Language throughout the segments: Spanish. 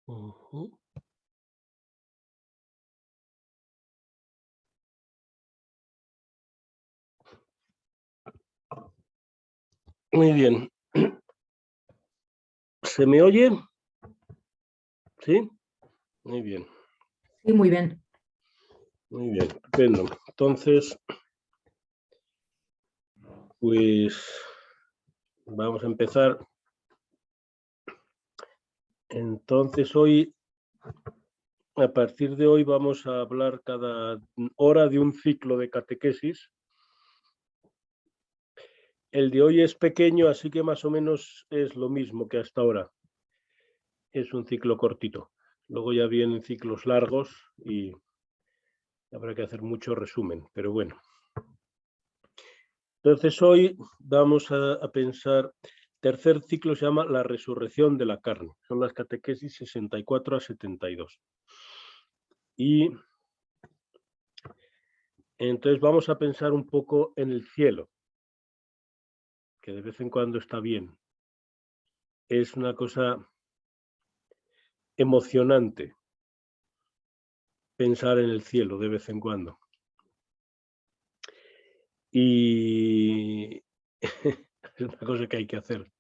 Ujú. Muy bien. ¿Se me oye? ¿Sí? Muy bien, Sí, muy bien. muy bien, estupendo. Entonces, pues vamos a empezar. Entonces, a partir de hoy, vamos a hablar cada hora de un ciclo de catequesis. El de hoy es pequeño, así que más o menos es lo mismo que hasta ahora. Es un ciclo cortito. Luego ya vienen ciclos largos y habrá que hacer mucho resumen, pero bueno. Entonces hoy vamos a pensar, tercer ciclo se llama la resurrección de la carne, son las catequesis 64 a 72. Y entonces vamos a pensar un poco en el cielo, que de vez en cuando está bien. Es una cosa emocionante pensar en el cielo de vez en cuando. Y es una cosa que hay que hacer.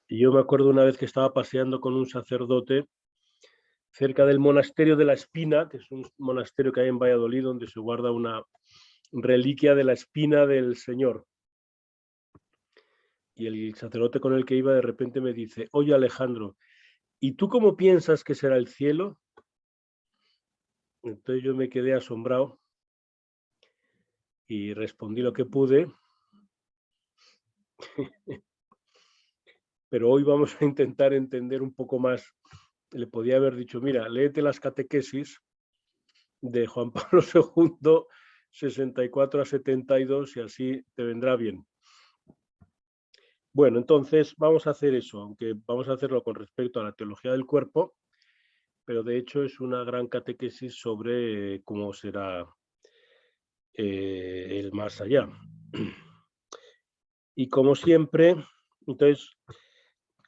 Y yo me acuerdo una vez que estaba paseando con un sacerdote cerca del monasterio de la Espina, que es un monasterio que hay en Valladolid, donde se guarda una reliquia de la espina del Señor. Y el sacerdote con el que iba de repente me dice: oye, Alejandro, ¿y tú cómo piensas que será el cielo? Entonces yo me quedé asombrado y respondí lo que pude, pero hoy vamos a intentar entender un poco más. Le podía haber dicho: mira, léete las catequesis de Juan Pablo II, 64 a 72, y así te vendrá bien. Bueno, entonces vamos a hacer eso, aunque vamos a hacerlo con respecto a la teología del cuerpo, pero de hecho es una gran catequesis sobre cómo será el más allá. Y como siempre, entonces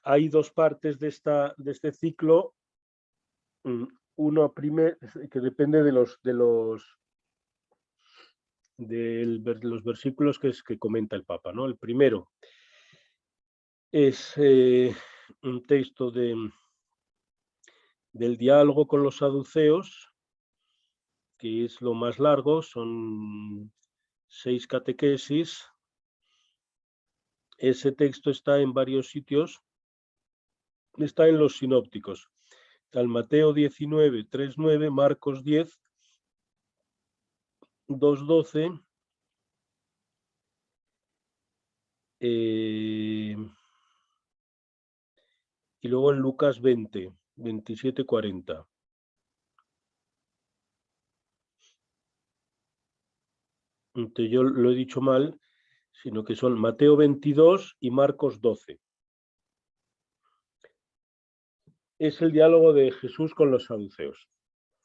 hay dos partes de este ciclo. Uno primero que depende de los versículos que comenta el Papa, ¿no? El primero es un texto del diálogo con los saduceos, que es lo más largo, son 6 catequesis. Ese texto está en varios sitios, está en los sinópticos. Está en Mateo 19, 3:9, Marcos 10, 2:12, y luego en Lucas 20, 27, 40. Entonces yo lo he dicho mal, sino que son Mateo 22 y Marcos 12. Es el diálogo de Jesús con los saduceos.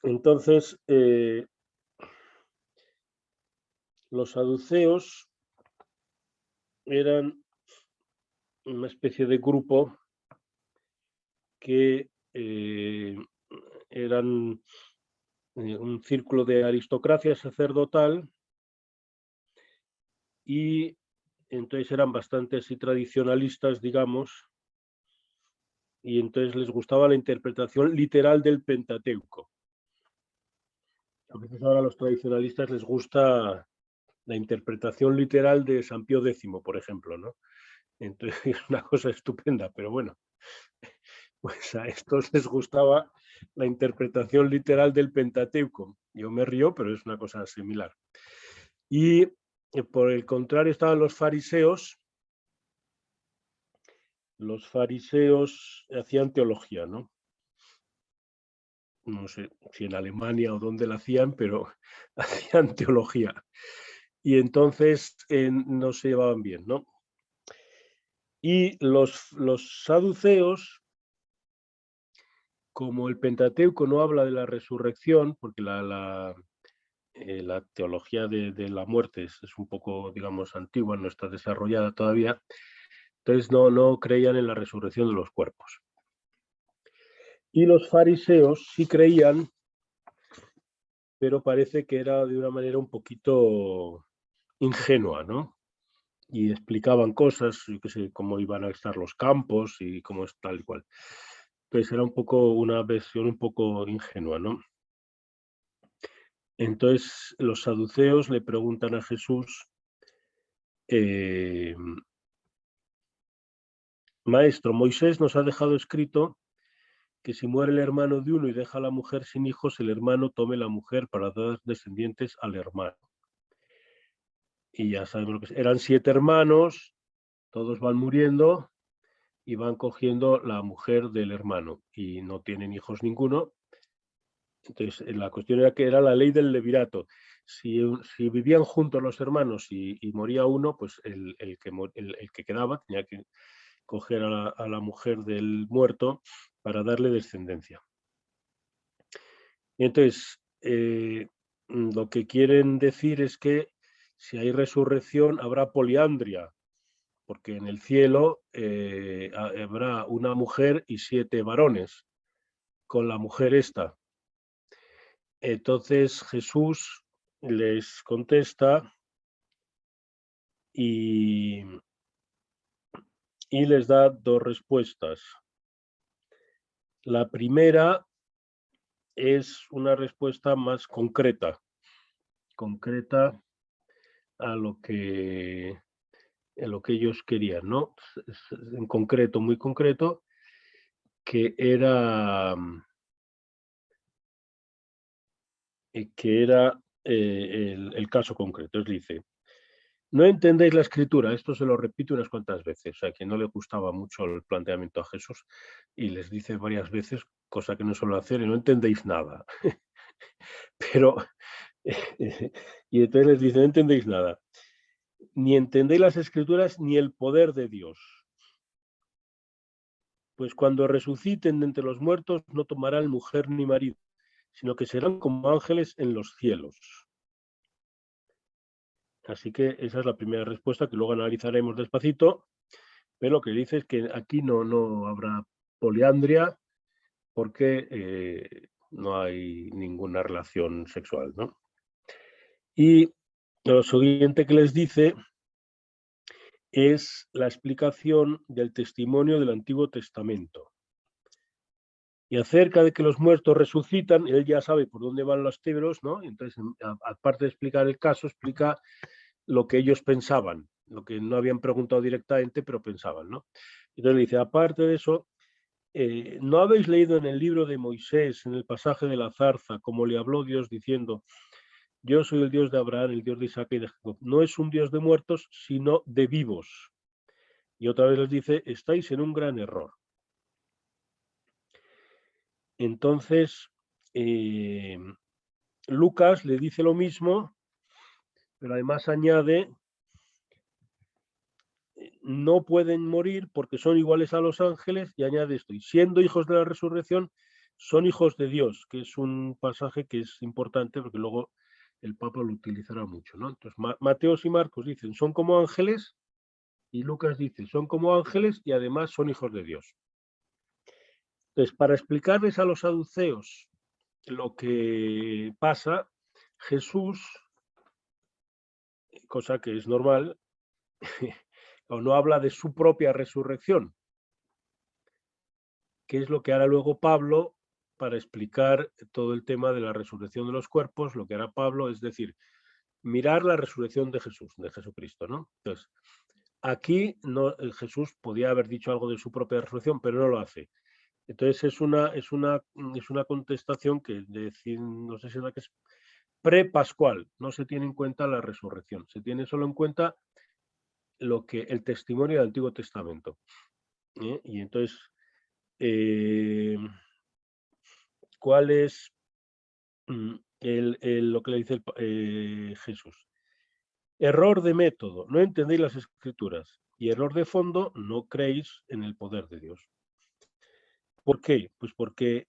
Entonces, los saduceos eran una especie de grupo que eran un círculo de aristocracia sacerdotal, y entonces eran bastante así tradicionalistas, digamos, y entonces les gustaba la interpretación literal del Pentateuco. A veces ahora a los tradicionalistas les gusta la interpretación literal de San Pío X, por ejemplo, ¿no? Entonces es una cosa estupenda, pero bueno, pues a estos les gustaba la interpretación literal del Pentateuco. Yo me río, pero es una cosa similar. Y por el contrario estaban los fariseos. Los fariseos hacían teología, ¿no? No sé si en Alemania o dónde la hacían, pero hacían teología. Y entonces no se llevaban bien, ¿no? Y los saduceos, como el Pentateuco no habla de la resurrección, porque la teología de la muerte es un poco, digamos, antigua, no está desarrollada todavía, entonces no creían en la resurrección de los cuerpos. Y los fariseos sí creían, pero parece que era de una manera un poquito ingenua, ¿no? Y explicaban cosas, yo qué sé, cómo iban a estar los campos y cómo es tal y cual. Entonces era un poco una versión un poco ingenua, ¿no? Entonces los saduceos le preguntan a Jesús, eh, Maestro, Moisés nos ha dejado escrito que si muere el hermano de uno y deja a la mujer sin hijos, el hermano tome la mujer para dar descendientes al hermano. Y ya sabemos lo que es. Eran 7 hermanos, todos van muriendo y van cogiendo la mujer del hermano y no tienen hijos ninguno. Entonces, la cuestión era que era la ley del levirato. Si vivían juntos los hermanos y moría uno, pues el que quedaba tenía que coger a la mujer del muerto para darle descendencia. Y entonces, lo que quieren decir es que si hay resurrección habrá poliandria, porque en el cielo habrá una mujer y 7 varones con la mujer esta. Entonces Jesús les contesta y, y les da 2 respuestas. La primera es una respuesta más concreta a lo que ellos querían, ¿no? En concreto, muy concreto, que era, el caso concreto. Es dice, no entendéis la escritura, esto se lo repito unas cuantas veces, o sea, que no le gustaba mucho el planteamiento a Jesús y les dice varias veces, cosa que no suelo hacer, y no entendéis nada. Pero, y entonces les dice, no entendéis nada, ni entendéis las escrituras ni el poder de Dios. Pues cuando resuciten de entre los muertos no tomarán mujer ni marido, sino que serán como ángeles en los cielos. Así que esa es la primera respuesta que luego analizaremos despacito, pero lo que dice es que aquí no habrá poliandria porque no hay ninguna relación sexual, ¿no? Y lo siguiente que les dice es la explicación del testimonio del Antiguo Testamento. Y acerca de que los muertos resucitan, él ya sabe por dónde van los tiros, ¿no? Entonces, aparte de explicar el caso, explica lo que ellos pensaban, lo que no habían preguntado directamente, pero pensaban, ¿no? Entonces le dice, aparte de eso, ¿no habéis leído en el libro de Moisés, en el pasaje de la zarza, como le habló Dios diciendo, yo soy el Dios de Abraham, el Dios de Isaac y de Jacob? No es un Dios de muertos, sino de vivos. Y otra vez les dice, estáis en un gran error. Entonces, Lucas le dice lo mismo, pero además añade, no pueden morir porque son iguales a los ángeles, y añade esto, y siendo hijos de la resurrección, son hijos de Dios, que es un pasaje que es importante porque luego el Papa lo utilizará mucho, ¿no? Entonces, Mateos y Marcos dicen, son como ángeles, y Lucas dice, son como ángeles y además son hijos de Dios. Entonces, para explicarles a los saduceos lo que pasa, Jesús, cosa que es normal, o no habla de su propia resurrección, que es lo que hará luego Pablo para explicar todo el tema de la resurrección de los cuerpos. Lo que hará Pablo es decir, mirar la resurrección de Jesús, de Jesucristo, ¿no? Entonces, aquí no, Jesús podía haber dicho algo de su propia resurrección, pero no lo hace. Entonces es una contestación que no sé si es la que es pre-pascual, no se tiene en cuenta la resurrección, se tiene solo en cuenta el testimonio del Antiguo Testamento. Y entonces, ¿cuál es lo que le dice Jesús? Error de método, no entendéis las escrituras, y error de fondo, no creéis en el poder de Dios. ¿Por qué? Pues porque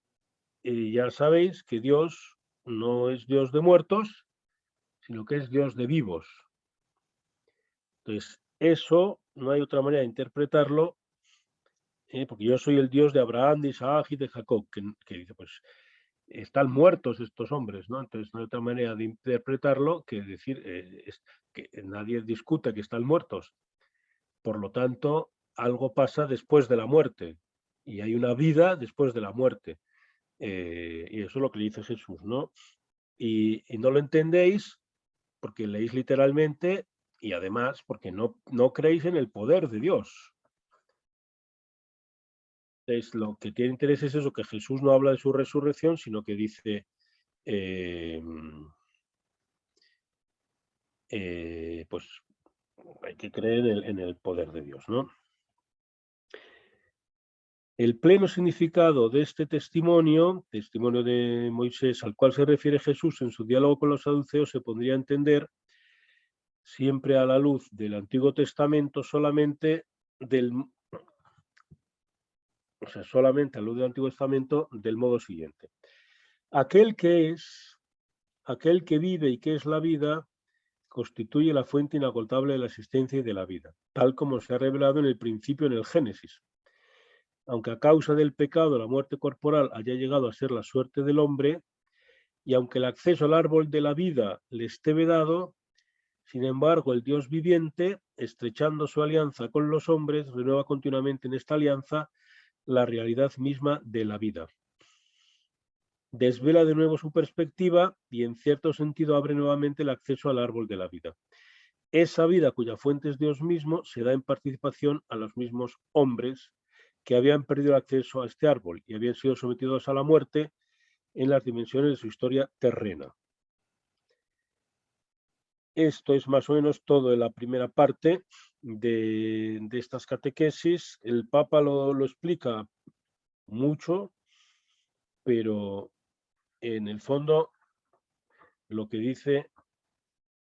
ya sabéis que Dios no es Dios de muertos, sino que es Dios de vivos. Entonces, eso no hay otra manera de interpretarlo porque yo soy el Dios de Abraham, de Isaac y de Jacob, que dice, pues están muertos estos hombres, ¿no? Entonces no hay otra manera de interpretarlo que decir que nadie discute que están muertos. Por lo tanto, algo pasa después de la muerte y hay una vida después de la muerte. Y eso es lo que le dice Jesús, ¿no? Y no lo entendéis porque leéis literalmente y además porque no creéis en el poder de Dios. Entonces, lo que tiene interés es eso, que Jesús no habla de su resurrección, sino que dice, pues hay que creer en el poder de Dios, ¿no? El pleno significado de este testimonio de Moisés, al cual se refiere Jesús en su diálogo con los saduceos, se podría entender siempre a la luz del Antiguo Testamento solamente solamente a la luz del Antiguo Testamento del modo siguiente. Aquel que vive y que es la vida, constituye la fuente inagotable de la existencia y de la vida, tal como se ha revelado en el principio en el Génesis. Aunque a causa del pecado la muerte corporal haya llegado a ser la suerte del hombre, y aunque el acceso al árbol de la vida le esté vedado, sin embargo el Dios viviente, estrechando su alianza con los hombres, renueva continuamente en esta alianza la realidad misma de la vida. Desvela de nuevo su perspectiva y en cierto sentido abre nuevamente el acceso al árbol de la vida. Esa vida cuya fuente es Dios mismo se da en participación a los mismos hombres que habían perdido el acceso a este árbol y habían sido sometidos a la muerte en las dimensiones de su historia terrena. Esto es más o menos todo en la primera parte de estas catequesis. El Papa lo explica mucho, pero en el fondo lo que dice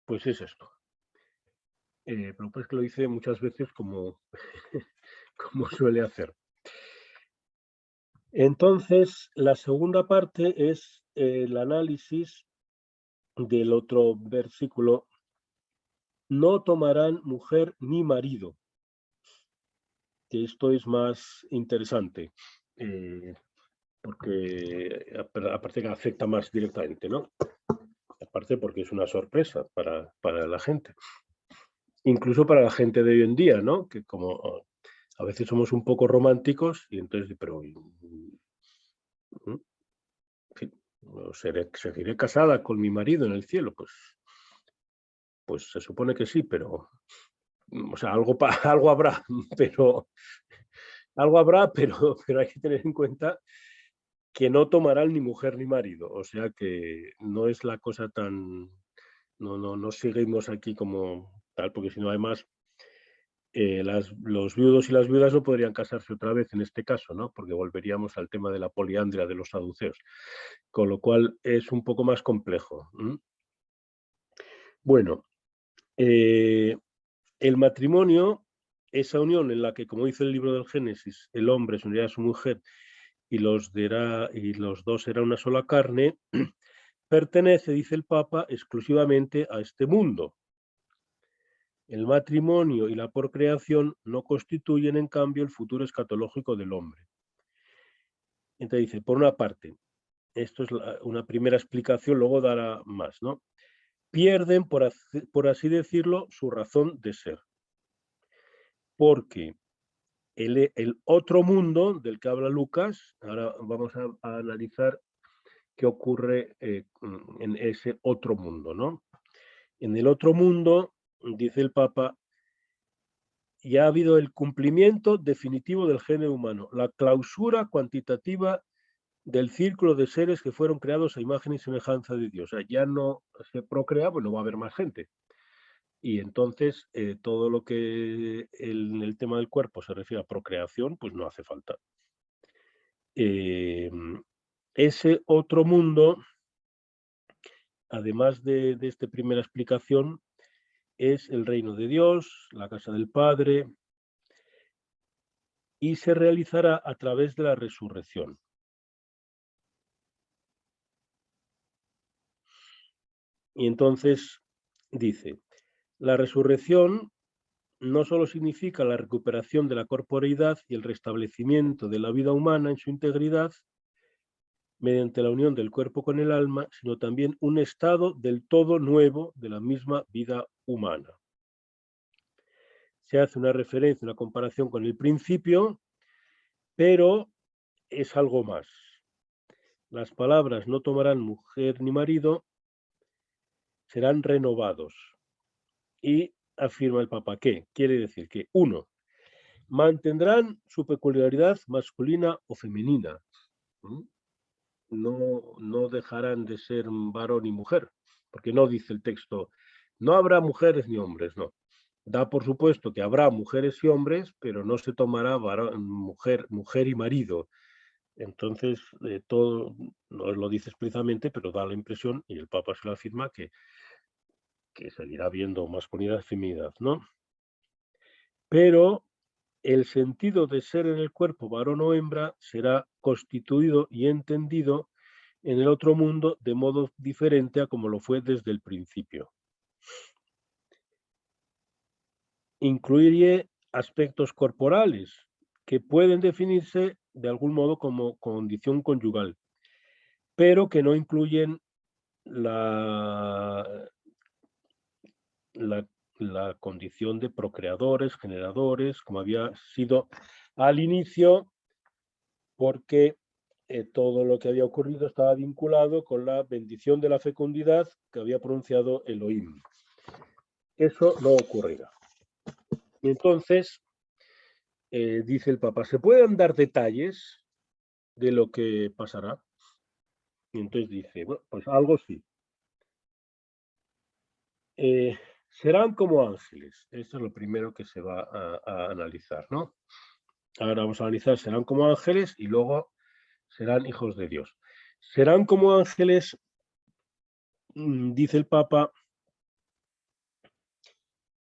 pues es esto. Pero pues que lo dice muchas veces como, como suele hacer. Entonces, la segunda parte es el análisis del otro versículo. No tomarán mujer ni marido, que esto es más interesante, porque aparte que afecta más directamente, ¿no? Aparte porque es una sorpresa para la gente. Incluso para la gente de hoy en día, ¿no? Que como a veces somos un poco románticos y entonces, pero ¿seguiré casada con mi marido en el cielo? Pues se supone que sí, pero, o sea, algo habrá, pero pero hay que tener en cuenta que no tomarán ni mujer ni marido. O sea que no es la cosa tan, no seguimos aquí como tal, porque si no, además, los viudos y las viudas no podrían casarse otra vez en este caso, ¿no? Porque volveríamos al tema de la poliandria de los saduceos, con lo cual es un poco más complejo. Bueno, el matrimonio, esa unión en la que, como dice el libro del Génesis, el hombre se unirá a su mujer y los dos serán una sola carne, pertenece, dice el Papa, exclusivamente a este mundo. El matrimonio y la procreación no constituyen, en cambio, el futuro escatológico del hombre. Entonces dice, por una parte, esto es una primera explicación, luego dará más, ¿no? Pierden, por así decirlo, su razón de ser. Porque el otro mundo del que habla Lucas, ahora vamos a analizar qué ocurre en ese otro mundo, ¿no? En el otro mundo, dice el Papa, ya ha habido el cumplimiento definitivo del género humano, la clausura cuantitativa del círculo de seres que fueron creados a imagen y semejanza de Dios. O sea, ya no se procrea, pues no va a haber más gente. Y entonces todo lo que en el tema del cuerpo se refiere a procreación, pues no hace falta. Ese otro mundo, además de esta primera explicación, es el reino de Dios, la casa del Padre, y se realizará a través de la resurrección. Y entonces dice, la resurrección no solo significa la recuperación de la corporeidad y el restablecimiento de la vida humana en su integridad, mediante la unión del cuerpo con el alma, sino también un estado del todo nuevo de la misma vida humana. Se hace una referencia, una comparación con el principio, pero es algo más. Las palabras no tomarán mujer ni marido, serán renovados. Y afirma el Papa que quiere decir que, uno, mantendrán su peculiaridad masculina o femenina. No dejarán de ser varón y mujer, porque no dice el texto, no habrá mujeres ni hombres, no. Da por supuesto que habrá mujeres y hombres, pero no se tomará varón, mujer y marido. Entonces, todo no lo dice explícitamente, pero da la impresión, y el Papa se lo afirma, que seguirá habiendo masculinidad y feminidad, ¿no? Pero el sentido de ser en el cuerpo varón o hembra será constituido y entendido en el otro mundo de modo diferente a como lo fue desde el principio. Incluye aspectos corporales que pueden definirse de algún modo como condición conyugal, pero que no incluyen la condición de procreadores, generadores, como había sido al inicio, porque todo lo que había ocurrido estaba vinculado con la bendición de la fecundidad que había pronunciado Elohim. Eso no ocurrirá. Y entonces, dice el Papa, ¿se pueden dar detalles de lo que pasará? Y entonces dice, bueno, pues algo sí. Serán como ángeles. Esto es lo primero que se va a analizar, ¿no? Ahora vamos a analizar, serán como ángeles y luego serán hijos de Dios. Serán como ángeles, dice el Papa,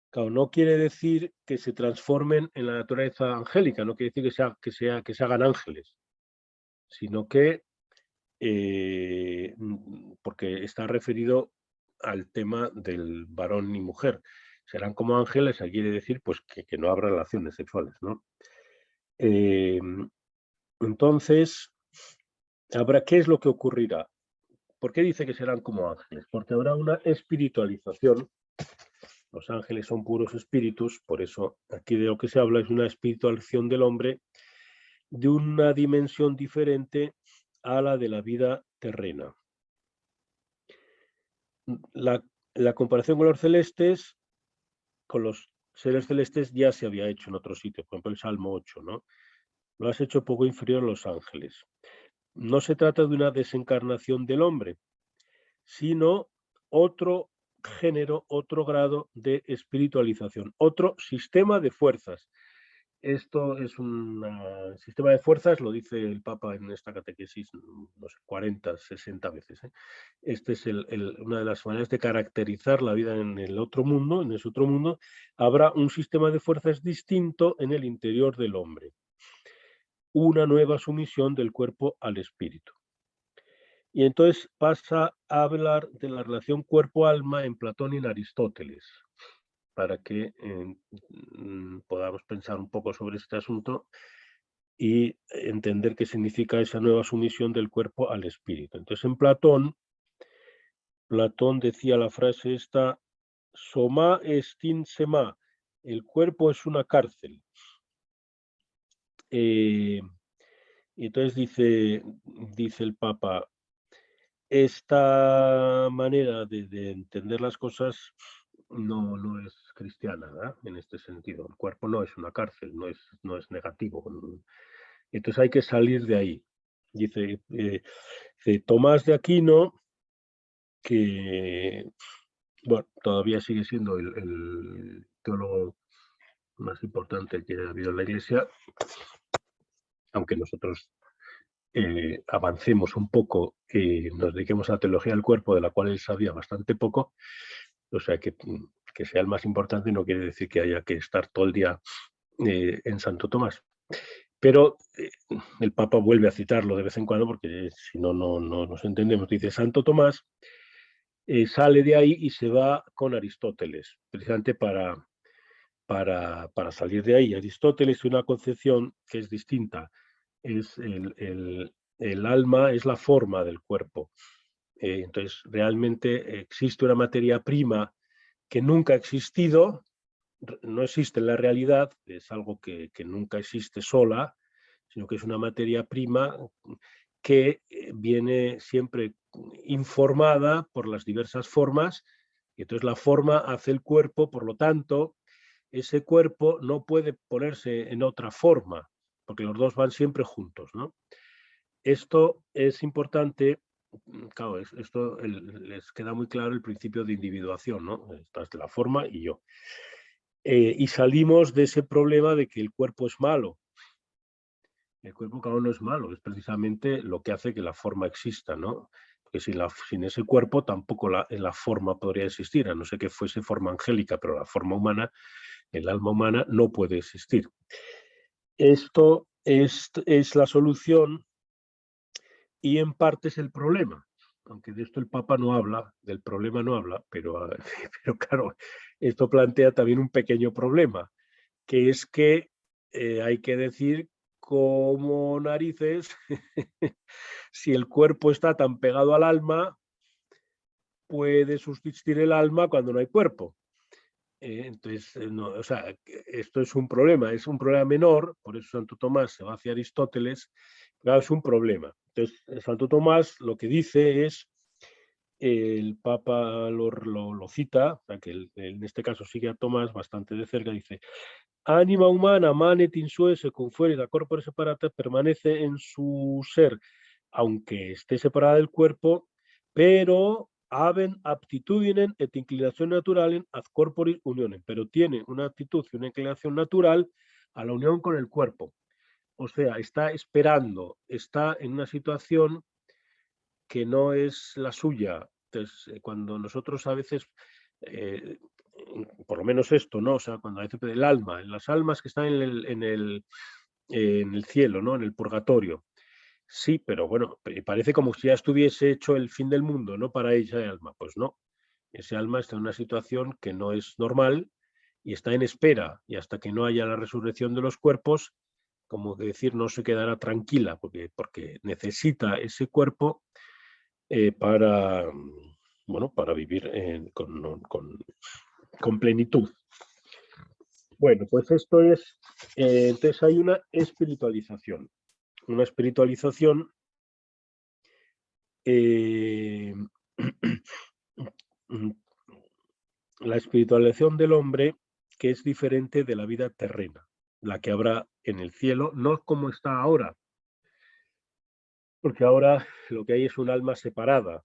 claro, no quiere decir que se transformen en la naturaleza angélica, no quiere decir que se hagan ángeles, sino que, porque está referido al tema del varón y mujer. Serán como ángeles, quiere decir pues que no habrá relaciones sexuales, ¿no? Entonces, ¿qué es lo que ocurrirá? ¿Por qué dice que serán como ángeles? Porque habrá una espiritualización. Los ángeles son puros espíritus, por eso aquí de lo que se habla es una espiritualización del hombre de una dimensión diferente a la de la vida terrena. La comparación con los celestes, con los seres celestes ya se había hecho en otro sitio, por ejemplo el Salmo 8, ¿no? Lo has hecho poco inferior a los ángeles. No se trata de una desencarnación del hombre, sino otro género, otro grado de espiritualización, otro sistema de fuerzas. Esto es un sistema de fuerzas, lo dice el Papa en esta catequesis, no sé, 40, 60 veces. Este es una de las maneras de caracterizar la vida en el otro mundo, en ese otro mundo. Habrá un sistema de fuerzas distinto en el interior del hombre. Una nueva sumisión del cuerpo al espíritu. Y entonces pasa a hablar de la relación cuerpo-alma en Platón y en Aristóteles, para que podamos pensar un poco sobre este asunto y entender qué significa esa nueva sumisión del cuerpo al espíritu. Entonces, en Platón decía la frase esta, soma estin sema, el cuerpo es una cárcel. Y entonces dice el Papa, esta manera de entender las cosas no es cristiana, ¿verdad? En este sentido. El cuerpo no es una cárcel, no es negativo. Entonces hay que salir de ahí. Dice Tomás de Aquino, que bueno, todavía sigue siendo el teólogo más importante que ha habido en la Iglesia, aunque nosotros avancemos un poco y nos dediquemos a la teología del cuerpo, de la cual él sabía bastante poco, o sea que sea el más importante no quiere decir que haya que estar todo el día en Santo Tomás. Pero el Papa vuelve a citarlo de vez en cuando porque si no, no nos entendemos. Dice, Santo Tomás sale de ahí y se va con Aristóteles, precisamente para para salir de ahí. Aristóteles tiene una concepción que es distinta. Es el alma es la forma del cuerpo. Entonces, realmente existe una materia prima que nunca ha existido, no existe en la realidad, es algo que nunca existe sola, sino que es una materia prima que viene siempre informada por las diversas formas, y entonces la forma hace el cuerpo, por lo tanto, ese cuerpo no puede ponerse en otra forma, porque los dos van siempre juntos, ¿no? Esto es importante, claro, esto les queda muy claro el principio de individuación, ¿no? Esta es la forma y yo. Y salimos de ese problema de que el cuerpo es malo. El cuerpo, claro, no es malo, es precisamente lo que hace que la forma exista, ¿no? Porque sin ese cuerpo tampoco la forma podría existir, a no ser que fuese forma angélica, pero la forma humana, el alma humana, no puede existir. Esto es la solución y en parte es el problema, aunque de esto el Papa no habla, del problema no habla, pero claro, esto plantea también un pequeño problema, que es que hay que decir cómo narices, si el cuerpo está tan pegado al alma, puede subsistir el alma cuando no hay cuerpo. Entonces, no, o sea, esto es un problema menor, por eso Santo Tomás se va hacia Aristóteles, claro, es un problema. Entonces, Santo Tomás lo que dice es, el Papa lo cita, o sea, que en este caso sigue a Tomás bastante de cerca, dice, Anima humana manet in sue se confuere da corpore separata, permanece en su ser, aunque esté separada del cuerpo, pero haben aptitudinen et inclinación naturalen ad corporis unionem, pero tiene una actitud y una inclinación natural a la unión con el cuerpo. O sea, está esperando, está en una situación que no es la suya. Entonces, cuando nosotros a veces, por lo menos esto, ¿no? O sea, cuando a veces el alma, las almas que están en el cielo, ¿no? En el purgatorio. Sí, pero bueno, parece como si ya estuviese hecho el fin del mundo, ¿no? Para esa alma. Pues no, ese alma está en una situación que no es normal y está en espera, y hasta que no haya la resurrección de los cuerpos, como decir, no se quedará tranquila, porque necesita ese cuerpo para, bueno, para vivir con plenitud. Bueno, pues esto es, entonces hay una espiritualización. Una espiritualización la espiritualización del hombre que es diferente de la vida terrena, la que habrá en el cielo, no como está ahora, porque ahora lo que hay es un alma separada,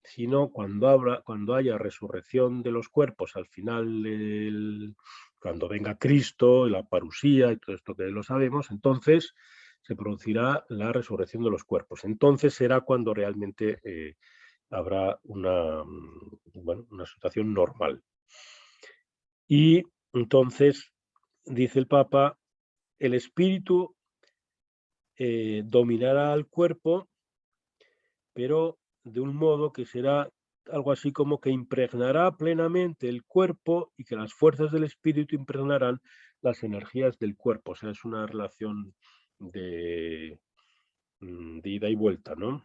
sino cuando haya resurrección de los cuerpos al final, cuando venga Cristo, la parusía y todo esto que lo sabemos, entonces se producirá la resurrección de los cuerpos. Entonces será cuando realmente habrá una situación normal. Y entonces, dice el Papa, el espíritu dominará al cuerpo, pero de un modo que será algo así como que impregnará plenamente el cuerpo y que las fuerzas del espíritu impregnarán las energías del cuerpo. O sea, es una relación de ida y vuelta, ¿no?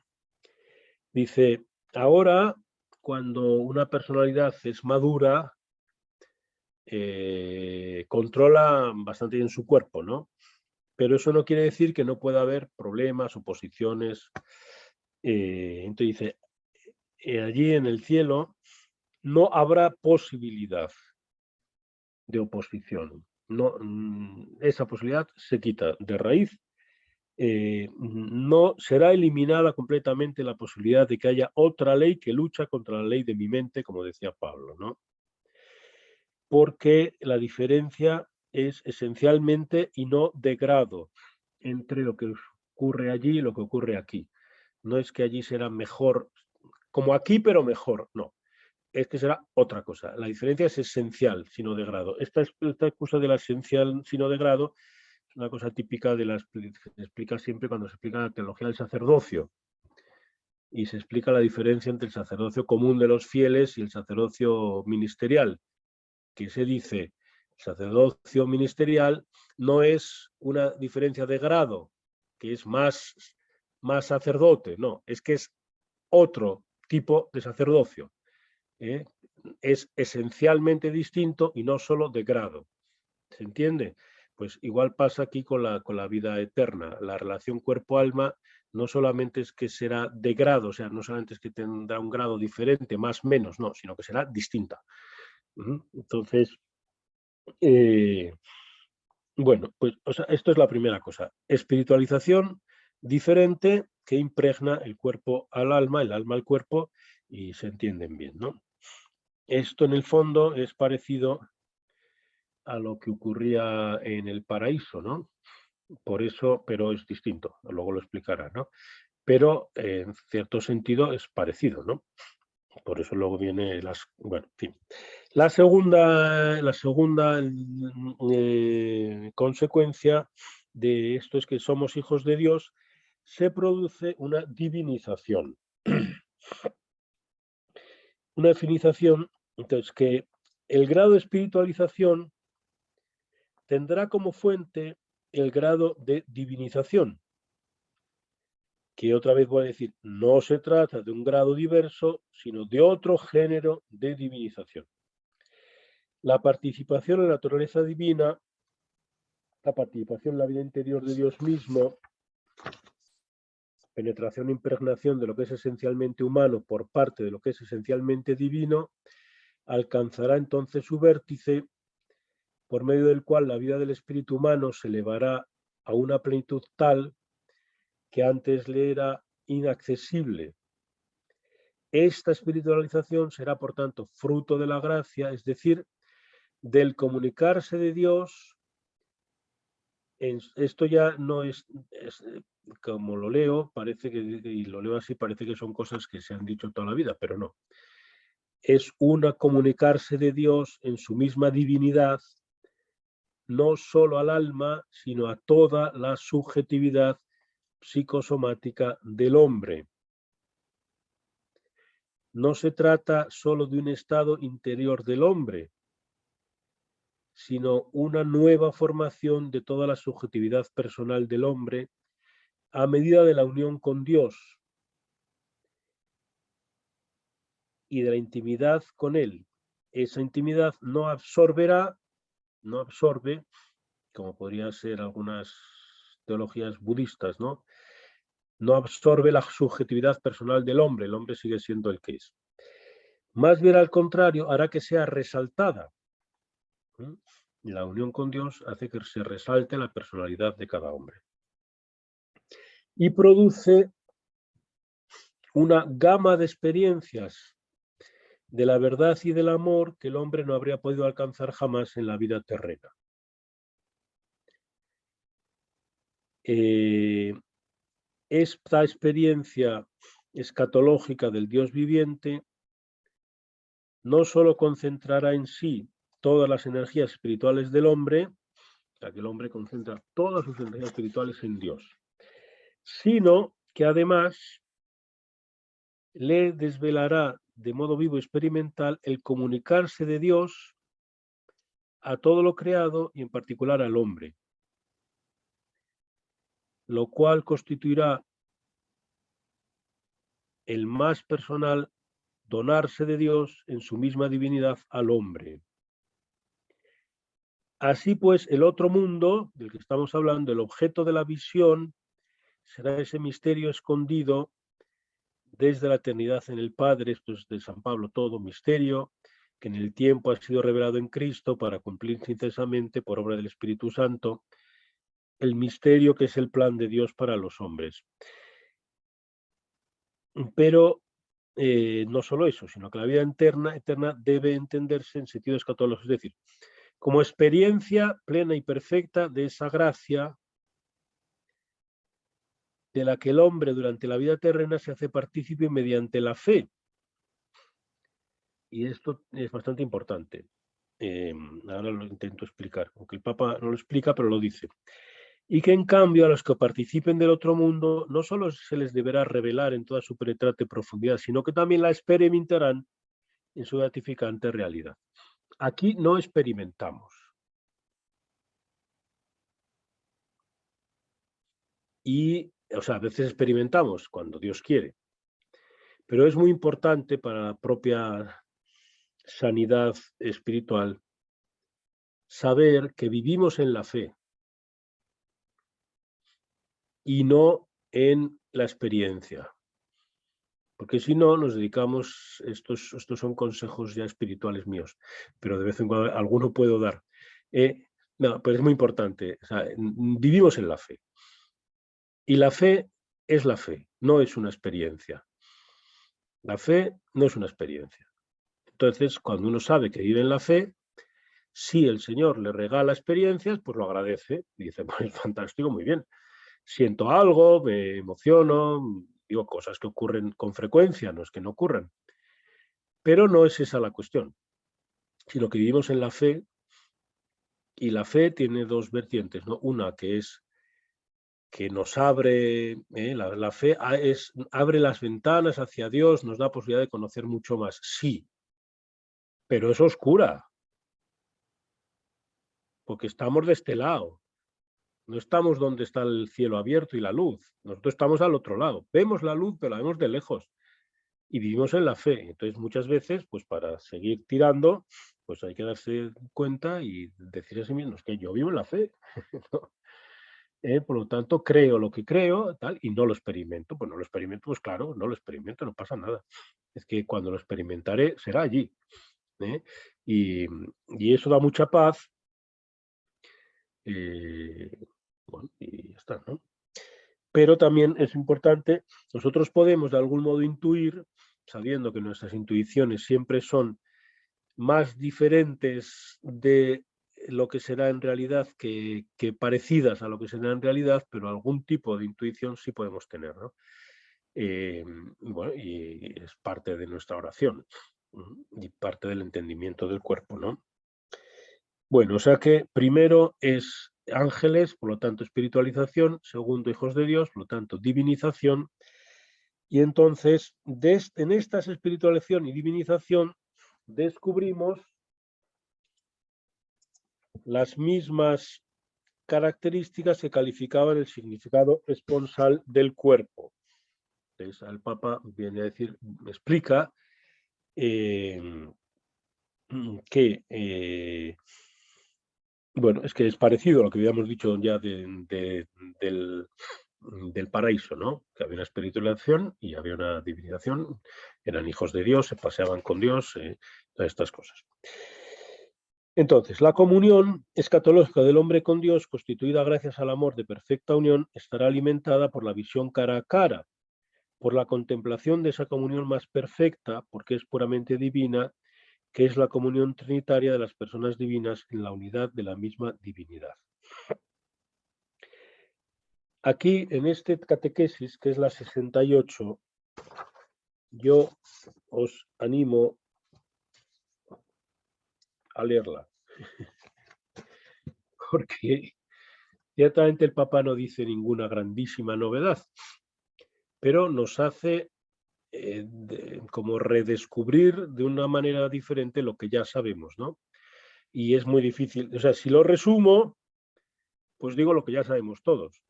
Dice, ahora, cuando una personalidad es madura, controla bastante bien su cuerpo, ¿no? Pero eso no quiere decir que no pueda haber problemas, oposiciones. Entonces dice, allí en el cielo no habrá posibilidad de oposición. No, esa posibilidad se quita de raíz. No será eliminada completamente la posibilidad de que haya otra ley que lucha contra la ley de mi mente, como decía Pablo, ¿no? Porque la diferencia es esencialmente y no de grado entre lo que ocurre allí y lo que ocurre aquí. No es que allí será mejor, como aquí, pero mejor, no. Es que será otra cosa. La diferencia es esencial, sino de grado. Esta cosa de la esencial, sino de grado, es una cosa típica de las que se explica siempre cuando se explica la teología del sacerdocio. Y se explica la diferencia entre el sacerdocio común de los fieles y el sacerdocio ministerial, que se dice sacerdocio ministerial no es una diferencia de grado, que es más sacerdote, no, es que es otro tipo de sacerdocio. Es esencialmente distinto y no solo de grado. ¿Se entiende? Pues igual pasa aquí con la vida eterna. La relación cuerpo-alma no solamente es que será de grado, o sea, no solamente es que tendrá un grado diferente, más o menos, no, sino que será distinta. Entonces, bueno, pues o sea, esto es la primera cosa. Espiritualización diferente que impregna el cuerpo al alma, el alma al cuerpo, y se entienden bien, ¿no? Esto en el fondo es parecido a lo que ocurría en el paraíso, ¿no? Por eso, pero es distinto, luego lo explicará, ¿no? Pero en cierto sentido es parecido, ¿no? Por eso luego viene bueno, en fin. La segunda consecuencia de esto es que somos hijos de Dios, se produce una divinización. Una divinización, entonces, que el grado de espiritualización tendrá como fuente el grado de divinización, que otra vez voy a decir, no se trata de un grado diverso, sino de otro género de divinización. La participación en la naturaleza divina, la participación en la vida interior de Dios mismo, penetración e impregnación de lo que es esencialmente humano por parte de lo que es esencialmente divino, alcanzará entonces su vértice, por medio del cual la vida del espíritu humano se elevará a una plenitud tal que antes le era inaccesible. Esta espiritualización será, por tanto, fruto de la gracia, es decir, del comunicarse de Dios. Esto ya no es como lo leo, parece que, y lo leo así, parece que son cosas que se han dicho toda la vida, pero no. Es una comunicarse de Dios en su misma divinidad, no solo al alma, sino a toda la subjetividad psicosomática del hombre. No se trata solo de un estado interior del hombre, sino una nueva formación de toda la subjetividad personal del hombre a medida de la unión con Dios y de la intimidad con Él. Esa intimidad no absorbe, como podrían ser algunas teologías budistas, ¿no? No absorbe la subjetividad personal del hombre, el hombre sigue siendo el que es. Más bien al contrario, hará que sea resaltada. La unión con Dios hace que se resalte la personalidad de cada hombre. Y produce una gama de experiencias de la verdad y del amor que el hombre no habría podido alcanzar jamás en la vida terrena. Esta experiencia escatológica del Dios viviente no solo concentrará en sí todas las energías espirituales del hombre, o sea que el hombre concentra todas sus energías espirituales en Dios, sino que además le desvelará de modo vivo y experimental el comunicarse de Dios a todo lo creado y en particular al hombre, lo cual constituirá el más personal donarse de Dios en su misma divinidad al hombre. Así pues, el otro mundo del que estamos hablando, el objeto de la visión, será ese misterio escondido desde la eternidad en el Padre, esto es de San Pablo todo, misterio que en el tiempo ha sido revelado en Cristo para cumplirse intensamente por obra del Espíritu Santo, el misterio que es el plan de Dios para los hombres. Pero no solo eso, sino que la vida eterna debe entenderse en sentido escatológico, es decir, como experiencia plena y perfecta de esa gracia de la que el hombre durante la vida terrena se hace partícipe mediante la fe. Y esto es bastante importante. Ahora lo intento explicar, aunque el Papa no lo explica, pero lo dice. Y que en cambio a los que participen del otro mundo no solo se les deberá revelar en toda su penetrante profundidad, sino que también la experimentarán en su gratificante realidad. Aquí no experimentamos, y, o sea, a veces experimentamos cuando Dios quiere, pero es muy importante para la propia sanidad espiritual saber que vivimos en la fe y no en la experiencia. Porque si no, nos dedicamos, estos son consejos ya espirituales míos, pero de vez en cuando alguno puedo dar. No, pero es muy importante, o sea, vivimos en la fe. Y la fe es la fe, no es una experiencia. La fe no es una experiencia. Entonces, cuando uno sabe que vive en la fe, si el Señor le regala experiencias, pues lo agradece. Dice, pues fantástico, muy bien. Siento algo, me emociono, digo cosas que ocurren con frecuencia, no es que no ocurran. Pero no es esa la cuestión, sino que vivimos en la fe y la fe tiene dos vertientes, ¿no? Una que es que nos abre, la fe abre las ventanas hacia Dios, nos da posibilidad de conocer mucho más, sí, pero es oscura, porque estamos de este lado, no estamos donde está el cielo abierto y la luz, nosotros estamos al otro lado, vemos la luz, pero la vemos de lejos y vivimos en la fe. Entonces, muchas veces, pues para seguir tirando, pues hay que darse cuenta y decir a sí mismo, es que yo vivo en la fe, ¿no? Por lo tanto, creo lo que creo, tal, y no lo experimento. Pues no lo experimento, pues claro, no lo experimento, no pasa nada. Es que cuando lo experimentaré será allí. ¿Eh? Y, y eso da mucha paz. eh, bueno, y ya está, ¿no? Pero también es importante, nosotros podemos de algún modo intuir, sabiendo que nuestras intuiciones siempre son más diferentes de lo que será en realidad que parecidas a lo que será en realidad, pero algún tipo de intuición sí podemos tener, ¿no? Bueno, y es parte de nuestra oración y parte del entendimiento del cuerpo, ¿no? Bueno, o sea que primero es ángeles, por lo tanto espiritualización, segundo hijos de Dios, por lo tanto divinización, y entonces en esta espiritualización y divinización descubrimos las mismas características que calificaban el significado esponsal del cuerpo. Entonces, el Papa viene a decir, explica eh, que, bueno, es que es parecido a lo que habíamos dicho ya del, del paraíso, ¿no? Que había una espiritualización y había una divinización, eran hijos de Dios, se paseaban con Dios, todas estas cosas. Entonces, la comunión escatológica del hombre con Dios, constituida gracias al amor de perfecta unión, estará alimentada por la visión cara a cara, por la contemplación de esa comunión más perfecta, porque es puramente divina, que es la comunión trinitaria de las personas divinas en la unidad de la misma divinidad. Aquí, en este catequesis, que es la 68, yo os animo a leerla, porque ciertamente el Papa no dice ninguna grandísima novedad, pero nos hace como redescubrir de una manera diferente lo que ya sabemos, ¿no? Y es muy difícil, o sea, si lo resumo, pues digo lo que ya sabemos todos,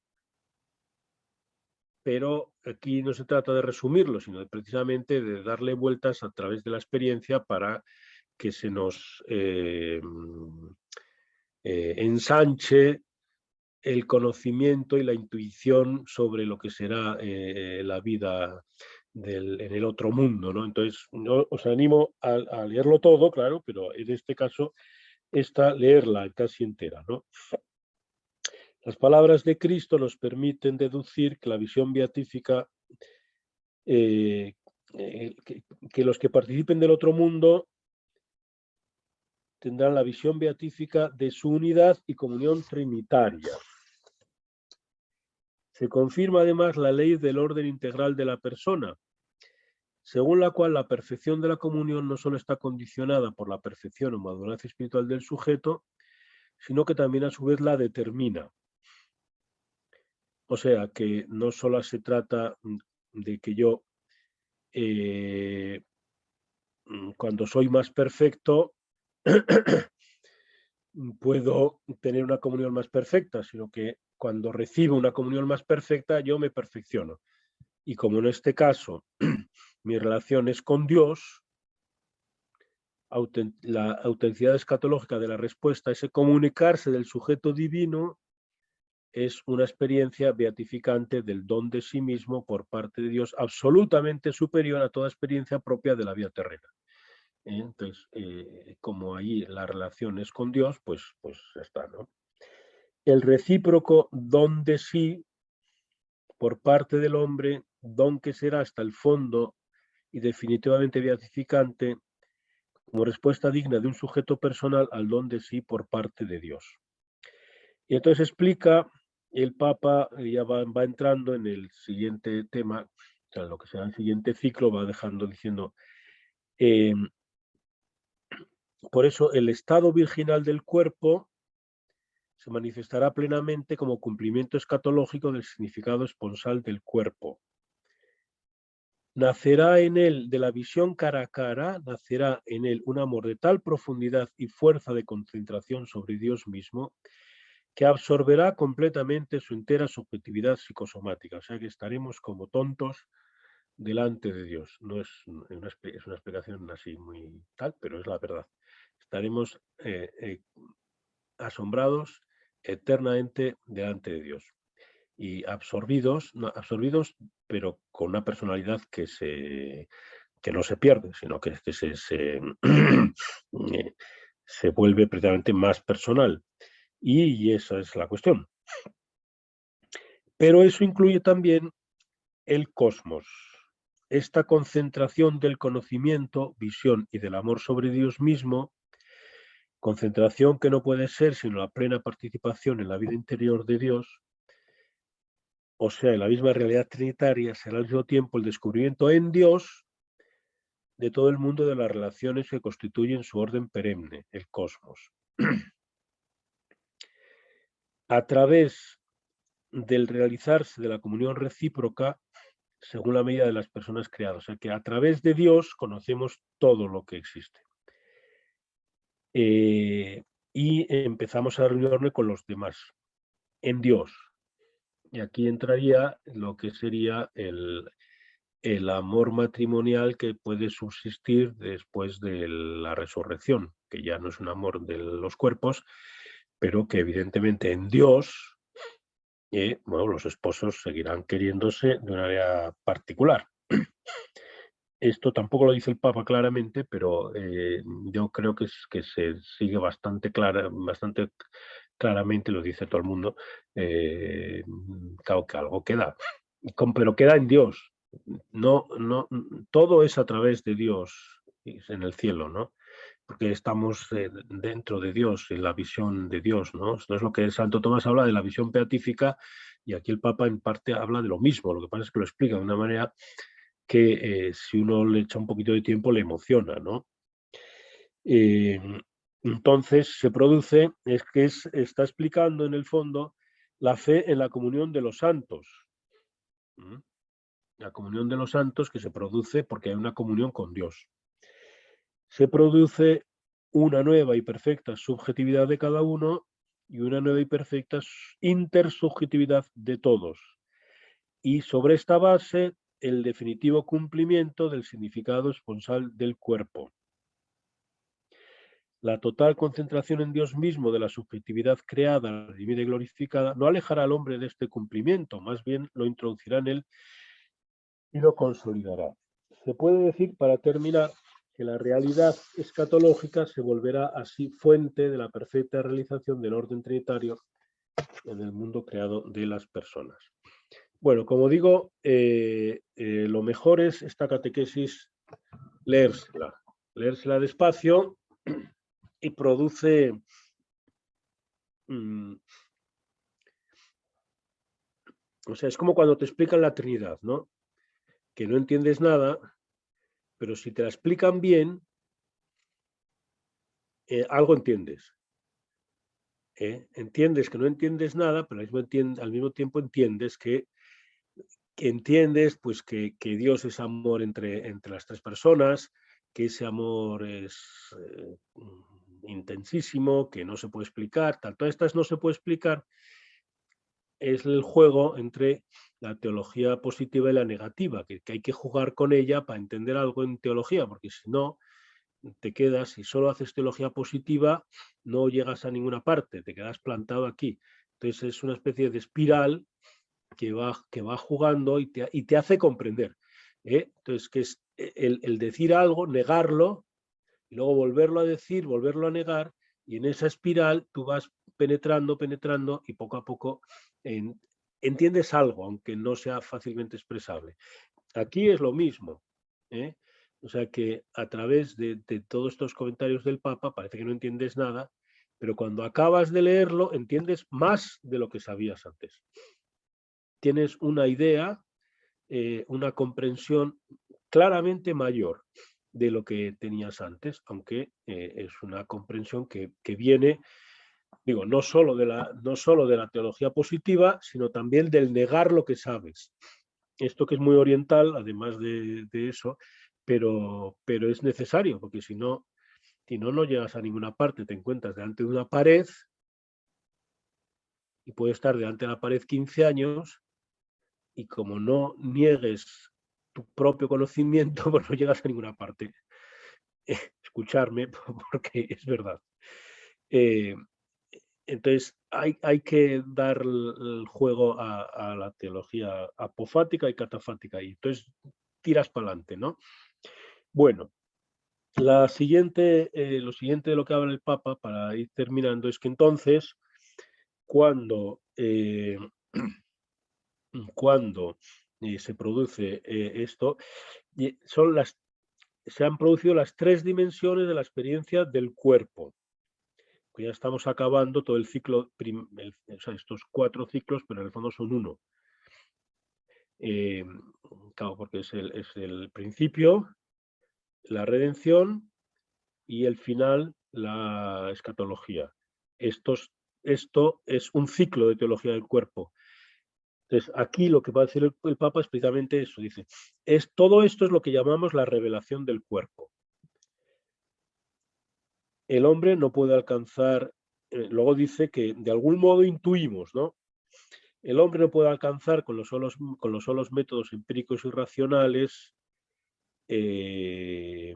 pero aquí no se trata de resumirlo, sino de precisamente de darle vueltas a través de la experiencia para que se nos ensanche el conocimiento y la intuición sobre lo que será la vida en el otro mundo, ¿no? Entonces, yo os animo a leerlo todo, claro, pero en este caso, leerla casi entera, ¿no? Las palabras de Cristo nos permiten deducir que la visión beatífica, eh, que los que participen del otro mundo tendrán la visión beatífica de su unidad y comunión trinitaria. Se confirma además la ley del orden integral de la persona, según la cual la perfección de la comunión no solo está condicionada por la perfección o madurez espiritual del sujeto, sino que también a su vez la determina. O sea que no solo se trata de que yo, cuando soy más perfecto, puedo tener una comunión más perfecta, sino que cuando recibo una comunión más perfecta, yo me perfecciono. Y como en este caso mi relación es con Dios, la autenticidad escatológica de la respuesta, ese comunicarse del sujeto divino, es una experiencia beatificante del don de sí mismo por parte de Dios, absolutamente superior a toda experiencia propia de la vida terrena. Entonces, como ahí la relación es con Dios, pues ya está, ¿no? El recíproco don de sí por parte del hombre, don que será hasta el fondo y definitivamente beatificante, como respuesta digna de un sujeto personal al don de sí por parte de Dios. Y entonces explica, el Papa ya va entrando en el siguiente tema, o sea, lo que será el siguiente ciclo, va dejando diciendo, por eso el estado virginal del cuerpo se manifestará plenamente como cumplimiento escatológico del significado esponsal del cuerpo. Nacerá en él, de la visión cara a cara, nacerá en él un amor de tal profundidad y fuerza de concentración sobre Dios mismo, que absorberá completamente su entera subjetividad psicosomática. O sea que estaremos como tontos delante de Dios. No es una explicación así muy tal, pero es la verdad. Estaremos asombrados eternamente delante de Dios. Y absorbidos, pero con una personalidad que no se pierde, sino que se vuelve precisamente más personal. Y esa es la cuestión. Pero eso incluye también el cosmos. Esta concentración del conocimiento, visión y del amor sobre Dios mismo, concentración que no puede ser sino la plena participación en la vida interior de Dios, o sea, en la misma realidad trinitaria, será al mismo tiempo el descubrimiento en Dios de todo el mundo de las relaciones que constituyen su orden perenne, el cosmos. A través del realizarse de la comunión recíproca, según la medida de las personas creadas. O sea que a través de Dios conocemos todo lo que existe. Y empezamos a reunirnos con los demás, en Dios. Y aquí entraría lo que sería el amor matrimonial que puede subsistir después de la resurrección, que ya no es un amor de los cuerpos, pero que evidentemente en Dios, bueno, los esposos seguirán queriéndose de una manera particular. Esto tampoco lo dice el Papa claramente, pero yo creo que se sigue bastante claramente, lo dice todo el mundo, claro que algo queda, pero queda en Dios. No, todo es a través de Dios en el cielo, ¿no? Porque estamos dentro de Dios, en la visión de Dios, ¿no? Esto es lo que Santo Tomás habla de la visión beatífica, y aquí el Papa en parte habla de lo mismo, lo que pasa es que lo explica de una manera que si uno le echa un poquito de tiempo le emociona, ¿no? Entonces se produce, está explicando en el fondo la fe en la comunión de los santos. La comunión de los santos que se produce porque hay una comunión con Dios. Se produce una nueva y perfecta subjetividad de cada uno y una nueva y perfecta intersubjetividad de todos. Y sobre esta base, el definitivo cumplimiento del significado esponsal del cuerpo. La total concentración en Dios mismo de la subjetividad creada, redimida y glorificada no alejará al hombre de este cumplimiento, más bien lo introducirá en él y lo consolidará. Se puede decir, para terminar, que la realidad escatológica se volverá así fuente de la perfecta realización del orden trinitario en el mundo creado de las personas. Bueno, como digo, lo mejor es esta catequesis leérsela despacio y produce o sea, es como cuando te explican la Trinidad, ¿no? Que no entiendes nada, pero si te la explican bien, algo entiendes. Entiendes que no entiendes nada, pero al mismo tiempo entiendes que entiendes pues que Dios es amor entre las tres personas, que ese amor es intensísimo, que no se puede explicar, tal. Todas estas no se puede explicar, es el juego entre la teología positiva y la negativa, que hay que jugar con ella para entender algo en teología, porque si no, te quedas, si solo haces teología positiva, no llegas a ninguna parte, te quedas plantado aquí. Entonces es una especie de espiral que va jugando y te hace comprender. Entonces, que es el decir algo, negarlo, y luego volverlo a decir, volverlo a negar, y en esa espiral tú vas penetrando, penetrando, y poco a poco entiendes algo, aunque no sea fácilmente expresable. Aquí es lo mismo. O sea que a través de todos estos comentarios del Papa parece que no entiendes nada, pero cuando acabas de leerlo entiendes más de lo que sabías antes. Tienes una idea, una comprensión claramente mayor de lo que tenías antes, aunque es una comprensión que viene, digo, no solo de la teología positiva, sino también del negar lo que sabes. Esto que es muy oriental, además de eso, pero es necesario, porque si no, no llegas a ninguna parte, te encuentras delante de una pared y puedes estar delante de la pared 15 años y como no niegues tu propio conocimiento, pues no llegas a ninguna parte. Escucharme, porque es verdad. Entonces, hay que dar el juego a la teología apofática y catafática, y entonces tiras para adelante, ¿no? Bueno, lo siguiente de lo que habla el Papa, para ir terminando, es que entonces, cuando se produce esto, se han producido las 3 dimensiones de la experiencia del cuerpo. Que ya estamos acabando todo el ciclo, o sea, estos 4 ciclos, pero en el fondo son uno. Claro, porque es el principio, la redención y el final, la escatología. Esto es un ciclo de teología del cuerpo. Entonces, aquí lo que va a decir el Papa es precisamente eso, dice, todo esto es lo que llamamos la revelación del cuerpo. El hombre no puede alcanzar, luego dice que de algún modo intuimos, ¿no? El hombre no puede alcanzar con los solos métodos empíricos y racionales ni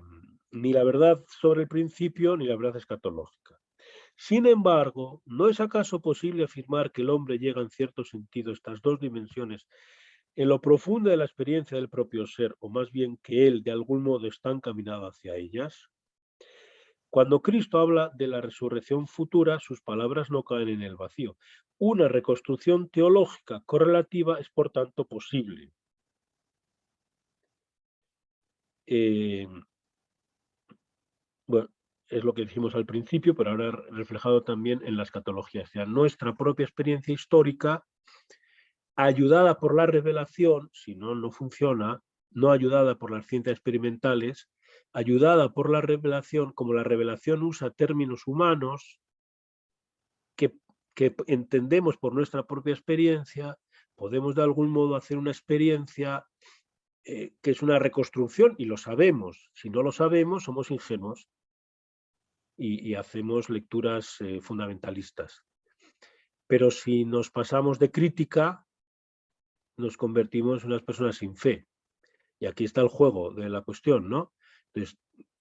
la verdad sobre el principio ni la verdad escatológica. Sin embargo, ¿no es acaso posible afirmar que el hombre llega en cierto sentido a estas 2 dimensiones en lo profundo de la experiencia del propio ser, o más bien que él de algún modo está encaminado hacia ellas? Cuando Cristo habla de la resurrección futura, sus palabras no caen en el vacío. Una reconstrucción teológica correlativa es, por tanto, posible. Bueno, es lo que dijimos al principio, pero ahora reflejado también en la escatología. O sea, nuestra propia experiencia histórica, ayudada por la revelación, si no, no funciona, no ayudada por las ciencias experimentales, ayudada por la revelación, como la revelación usa términos humanos que entendemos por nuestra propia experiencia, podemos de algún modo hacer una experiencia que es una reconstrucción, y lo sabemos. Si no lo sabemos, somos ingenuos y hacemos lecturas fundamentalistas. Pero si nos pasamos de crítica, nos convertimos en unas personas sin fe. Y aquí está el juego de la cuestión, ¿no? Entonces,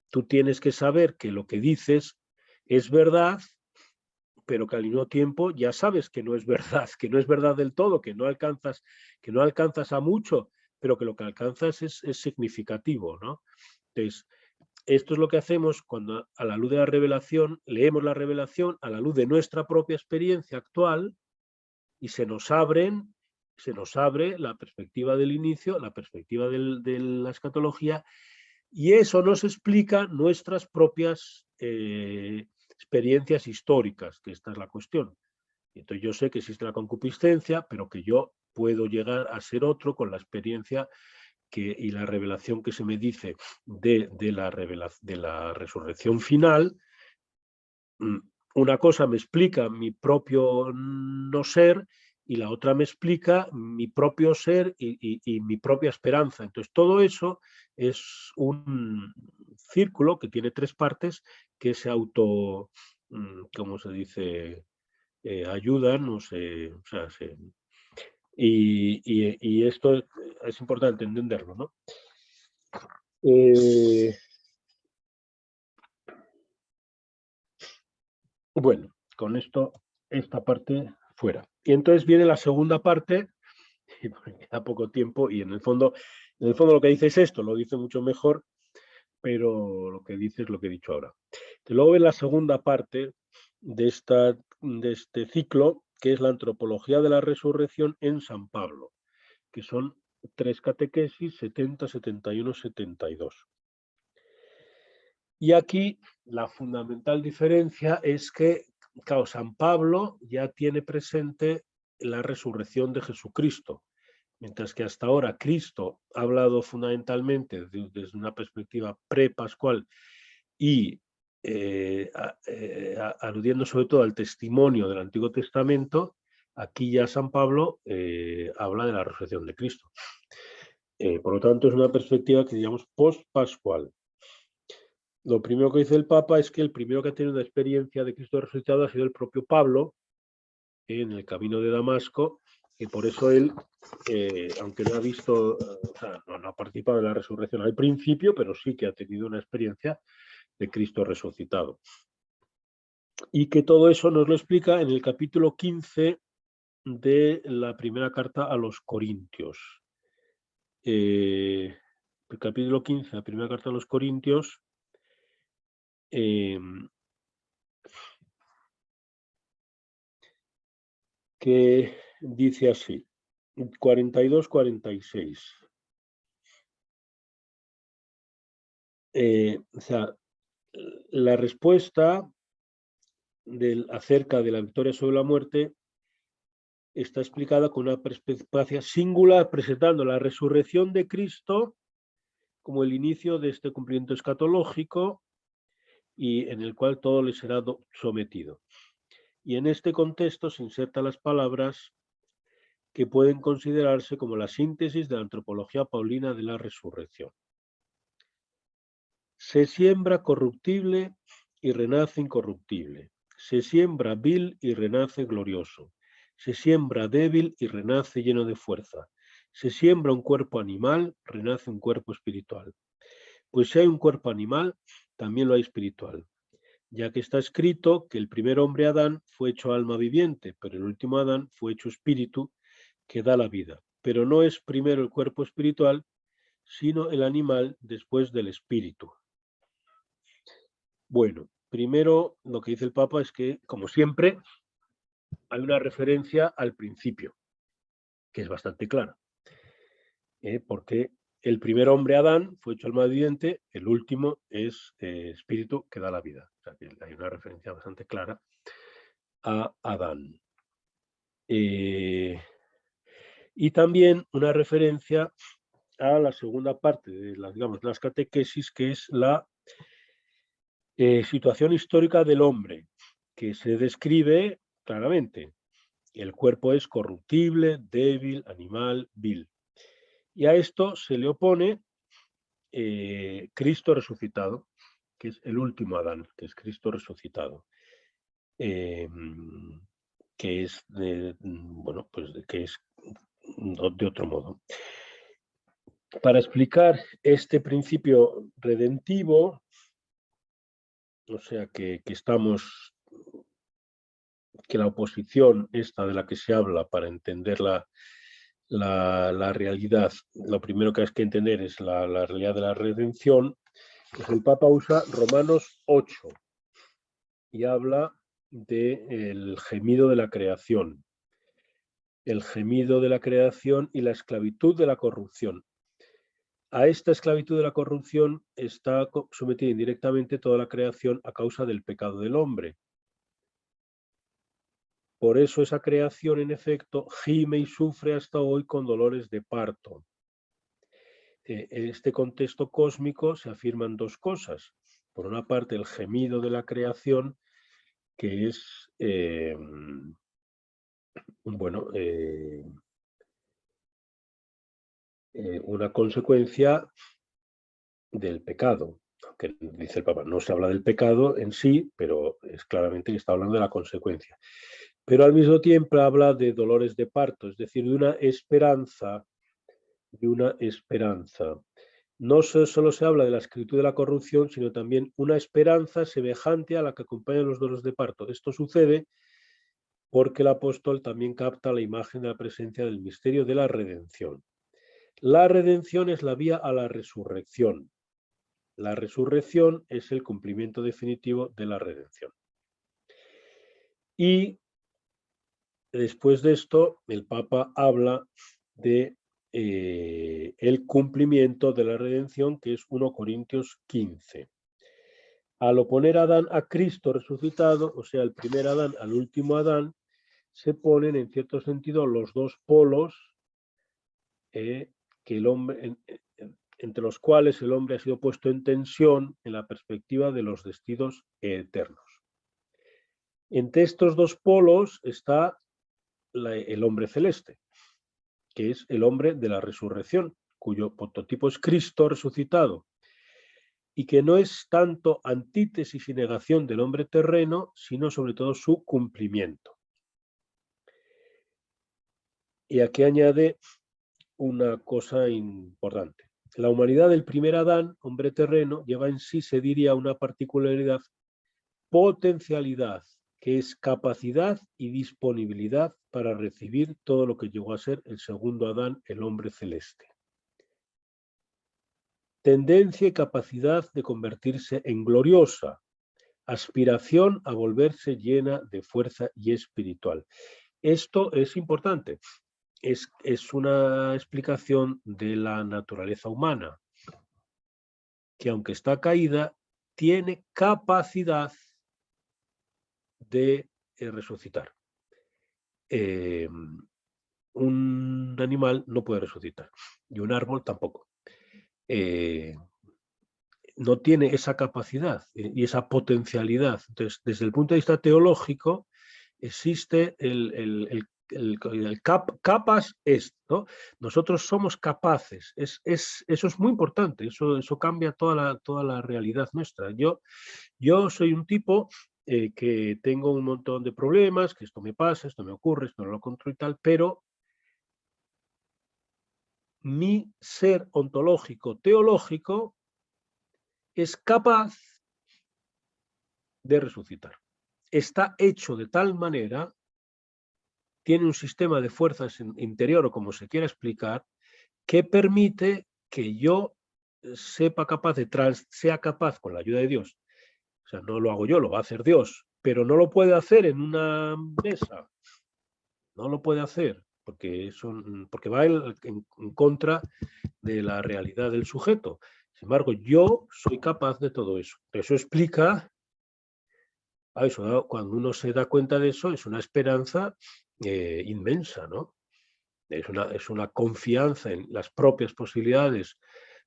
tú tienes que saber que lo que dices es verdad, pero que al mismo tiempo ya sabes que no es verdad, que no es verdad del todo, que no alcanzas a mucho, pero que lo que alcanzas es significativo, ¿no? Entonces, esto es lo que hacemos cuando a la luz de la revelación, leemos la revelación a la luz de nuestra propia experiencia actual y se nos abre la perspectiva del inicio, la perspectiva de la escatología, y eso nos explica nuestras propias experiencias históricas, que esta es la cuestión. Entonces yo sé que existe la concupiscencia, pero que yo puedo llegar a ser otro con la experiencia y la revelación que se me dice de la resurrección final. Una cosa me explica mi propio no ser y la otra me explica mi propio ser y mi propia esperanza. Entonces todo eso es un círculo que tiene 3 partes que se auto, ¿cómo se dice? Ayudan, o sea, y esto es importante entenderlo, ¿no? Bueno, con esto, esta parte fuera. Y entonces viene la segunda parte, y queda poco tiempo, y en el fondo lo que dice es esto, lo dice mucho mejor, pero lo que dice es lo que he dicho ahora. Y luego viene la segunda parte de este ciclo, que es la antropología de la resurrección en San Pablo, que son 3 catequesis, 70, 71, 72. Y aquí la fundamental diferencia es que, claro, San Pablo ya tiene presente la resurrección de Jesucristo, mientras que hasta ahora Cristo ha hablado fundamentalmente desde una perspectiva prepascual y aludiendo sobre todo al testimonio del Antiguo Testamento, aquí ya San Pablo habla de la resurrección de Cristo. Por lo tanto, es una perspectiva que digamos post-pascual. Lo primero que dice el Papa es que el primero que ha tenido una experiencia de Cristo resucitado ha sido el propio Pablo en el camino de Damasco, y por eso él, aunque no ha visto, o sea, no ha participado en la resurrección al principio, pero sí que ha tenido una experiencia de Cristo resucitado. Y que todo eso nos lo explica en el capítulo 15 de la primera carta a los Corintios. El capítulo 15, la primera carta a los Corintios, que dice así, 42-46. O sea, la respuesta acerca de la victoria sobre la muerte está explicada con una perspectiva singular, presentando la resurrección de Cristo como el inicio de este cumplimiento escatológico y en el cual todo le será sometido. Y en este contexto se insertan las palabras que pueden considerarse como la síntesis de la antropología paulina de la resurrección. Se siembra corruptible y renace incorruptible. Se siembra vil y renace glorioso. Se siembra débil y renace lleno de fuerza. Se siembra un cuerpo animal, renace un cuerpo espiritual. Pues si hay un cuerpo animal, también lo hay espiritual, ya que está escrito que el primer hombre Adán fue hecho alma viviente, pero el último Adán fue hecho espíritu que da la vida. Pero no es primero el cuerpo espiritual, sino el animal después del espíritu. Bueno, primero lo que dice el Papa es que, como siempre, hay una referencia al principio, que es bastante clara, porque el primer hombre, Adán, fue hecho alma viviente, el último es espíritu que da la vida. O sea, que hay una referencia bastante clara a Adán. Y también una referencia a la segunda parte de las catequesis, que es la situación histórica del hombre, que se describe claramente. El cuerpo es corruptible, débil, animal, vil. Y a esto se le opone Cristo resucitado, que es el último Adán, que es Cristo resucitado. Que es bueno, pues que es de otro modo. Para explicar este principio redentivo, o sea que estamos, que la oposición esta de la que se habla para entender la realidad, lo primero que hay que entender es la realidad de la redención, pues el Papa usa Romanos 8 y habla del gemido de la creación. El gemido de la creación y la esclavitud de la corrupción. A esta esclavitud de la corrupción está sometida indirectamente toda la creación a causa del pecado del hombre. Por eso esa creación, en efecto, gime y sufre hasta hoy con dolores de parto. En este contexto cósmico se afirman dos cosas. Por una parte, el gemido de la creación, que es una consecuencia del pecado, que dice el Papa, no se habla del pecado en sí, pero es claramente que está hablando de la consecuencia. Pero al mismo tiempo habla de dolores de parto, es decir, de una esperanza, de una esperanza. No solo se habla de la esclavitud de la corrupción, sino también una esperanza semejante a la que acompaña los dolores de parto. Esto sucede porque el apóstol también capta la imagen de la presencia del misterio de la redención. La redención es la vía a la resurrección. La resurrección es el cumplimiento definitivo de la redención. Y después de esto, el Papa habla de el cumplimiento de la redención, que es 1 Corintios 15. Al oponer a Adán a Cristo resucitado, o sea, el primer Adán al último Adán, se ponen en cierto sentido los dos polos que el hombre, entre los cuales el hombre ha sido puesto en tensión en la perspectiva de los destinos eternos. Entre estos dos polos está el hombre celeste, que es el hombre de la resurrección, cuyo prototipo es Cristo resucitado, y que no es tanto antítesis y negación del hombre terreno, sino sobre todo su cumplimiento. Y aquí añade una cosa importante. La humanidad del primer Adán, hombre terreno, lleva en sí, se diría, una particularidad, potencialidad, que es capacidad y disponibilidad para recibir todo lo que llegó a ser el segundo Adán, el hombre celeste. Tendencia y capacidad de convertirse en gloriosa, aspiración a volverse llena de fuerza y espiritual. Esto es importante. Es una explicación de la naturaleza humana, que aunque está caída, tiene capacidad de resucitar. Un animal no puede resucitar y un árbol tampoco. No tiene esa capacidad y esa potencialidad. Entonces, desde el punto de vista teológico, existe capas est, ¿no? Nosotros somos capaces, eso es muy importante, eso cambia toda la realidad nuestra. Yo soy un tipo que tengo un montón de problemas, que esto me pasa, esto me ocurre, esto no lo controlo y tal, pero mi ser ontológico, teológico, es capaz de resucitar. Está hecho de tal manera, tiene un sistema de fuerzas interior, o como se quiera explicar, que permite que yo sea capaz, con la ayuda de Dios, o sea, no lo hago yo, lo va a hacer Dios, pero no lo puede hacer en una mesa, no lo puede hacer, porque va en contra de la realidad del sujeto. Sin embargo, yo soy capaz de todo eso. Eso explica, cuando uno se da cuenta de eso, es una esperanza inmensa, ¿no? Es una confianza en las propias posibilidades,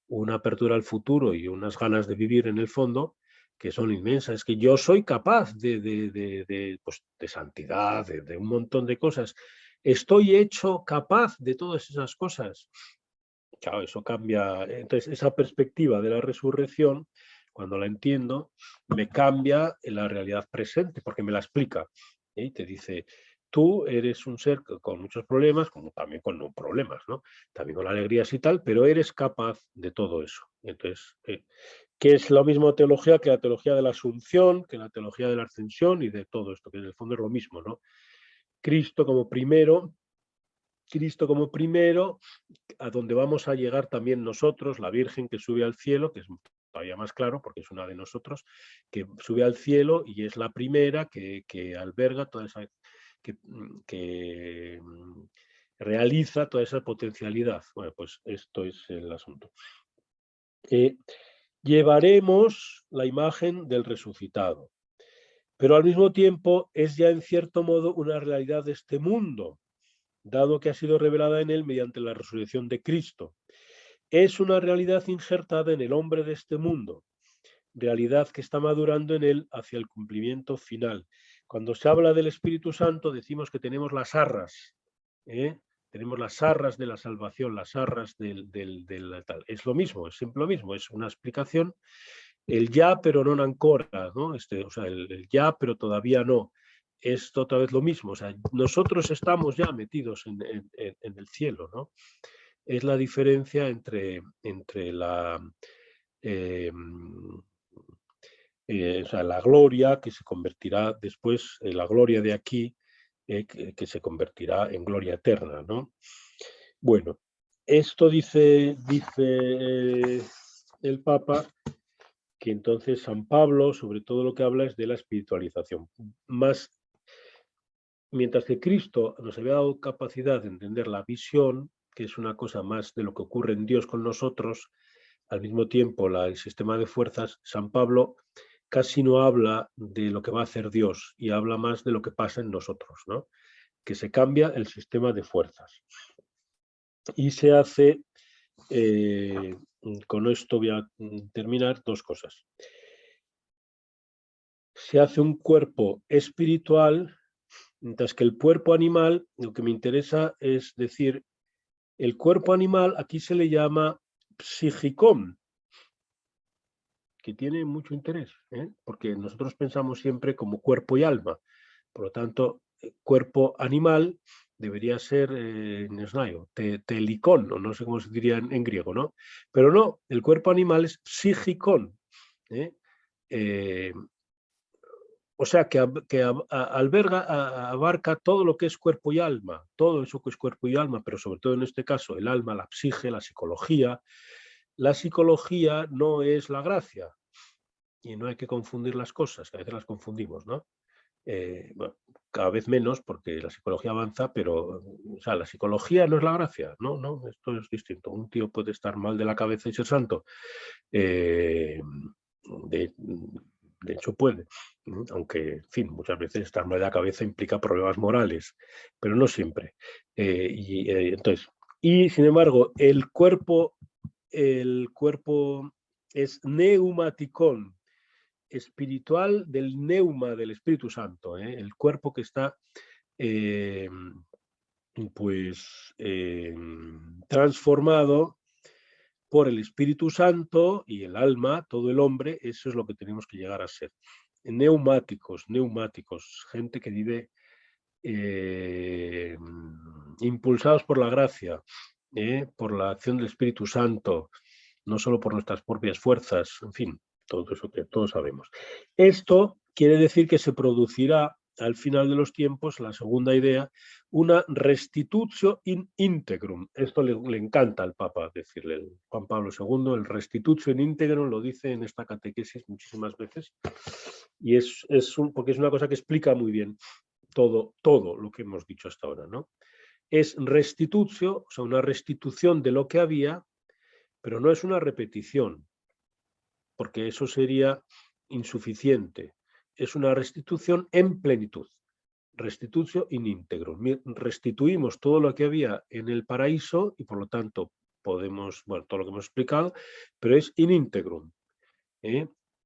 una apertura al futuro y unas ganas de vivir en el fondo que son inmensas. Es que yo soy capaz pues, de santidad, de un montón de cosas. Estoy hecho capaz de todas esas cosas. Claro, eso cambia. Entonces, esa perspectiva de la resurrección, cuando la entiendo, me cambia en la realidad presente, porque me la explica. Y te dice, tú eres un ser con muchos problemas, como también con no problemas, ¿no? También con alegrías y tal, pero eres capaz de todo eso. Entonces, que es la misma teología que la teología de la asunción, que la teología de la ascensión y de todo esto, que en el fondo es lo mismo, ¿no? Cristo como primero, a donde vamos a llegar también nosotros, la Virgen que sube al cielo, que es todavía más claro porque es una de nosotros, que sube al cielo y es la primera que alberga toda esa, que realiza toda esa potencialidad. Bueno, pues esto es el asunto. Llevaremos la imagen del resucitado, pero al mismo tiempo es ya en cierto modo una realidad de este mundo, dado que ha sido revelada en él mediante la resurrección de Cristo. Es una realidad injertada en el hombre de este mundo, realidad que está madurando en él hacia el cumplimiento final. Cuando se habla del Espíritu Santo decimos que tenemos las arras, tenemos las arras de la salvación, las arras del tal. Es lo mismo, es siempre lo mismo, es una explicación el ya pero no ancora, ¿no? O sea, el ya pero todavía no. Es otra vez lo mismo, o sea, nosotros estamos ya metidos en el cielo, ¿no? Es la diferencia entre la, eh, o sea, la gloria que se convertirá después, la gloria de aquí, que se convertirá en gloria eterna, ¿no? Bueno, esto dice el Papa, que entonces San Pablo, sobre todo lo que habla es de la espiritualización. Más, mientras que Cristo nos había dado capacidad de entender la visión, que es una cosa más de lo que ocurre en Dios con nosotros, al mismo tiempo el sistema de fuerzas, San Pablo casi no habla de lo que va a hacer Dios y habla más de lo que pasa en nosotros, ¿no? Que se cambia el sistema de fuerzas. Y se hace, con esto voy a terminar, dos cosas. Se hace un cuerpo espiritual, mientras que el cuerpo animal, lo que me interesa es decir, el cuerpo animal aquí se le llama psíquicón, que tiene mucho interés, porque nosotros pensamos siempre como cuerpo y alma. Por lo tanto, cuerpo animal debería ser telicón, o no sé cómo se diría en griego, ¿no? Pero no, el cuerpo animal es psíquicón. ¿eh? Eh, o sea, que alberga, abarca todo lo que es cuerpo y alma, todo eso que es cuerpo y alma, pero sobre todo en este caso el alma, la psique, la psicología. La psicología no es la gracia, y no hay que confundir las cosas, que a veces las confundimos, ¿no? Bueno, cada vez menos porque la psicología avanza, pero o sea, la psicología no es la gracia, no, no, esto es distinto. Un tío puede estar mal de la cabeza y ser santo. Eh, de, de hecho puede, aunque, en fin, muchas veces estar mal de la cabeza implica problemas morales, pero no siempre. Entonces, y sin embargo, el cuerpo es neumaticón, espiritual del neuma del Espíritu Santo, el cuerpo que está eh, pues transformado por el Espíritu Santo y el alma, todo el hombre, eso es lo que tenemos que llegar a ser. Neumáticos, gente que vive impulsados por la gracia, por la acción del Espíritu Santo, no solo por nuestras propias fuerzas, en fin, todo eso que todos sabemos. Esto quiere decir que se producirá al final de los tiempos, la segunda idea, una restitutio in integrum. Esto le encanta al Papa decirle, Juan Pablo II, el restitutio in integrum lo dice en esta catequesis muchísimas veces, y porque es una cosa que explica muy bien todo lo que hemos dicho hasta ahora, ¿no? Es restitutio, o sea, una restitución de lo que había, pero no es una repetición, porque eso sería insuficiente. Es una restitución en plenitud. Restitutio in integrum. Restituimos todo lo que había en el paraíso y por lo tanto podemos, bueno, todo lo que hemos explicado, pero es in integrum.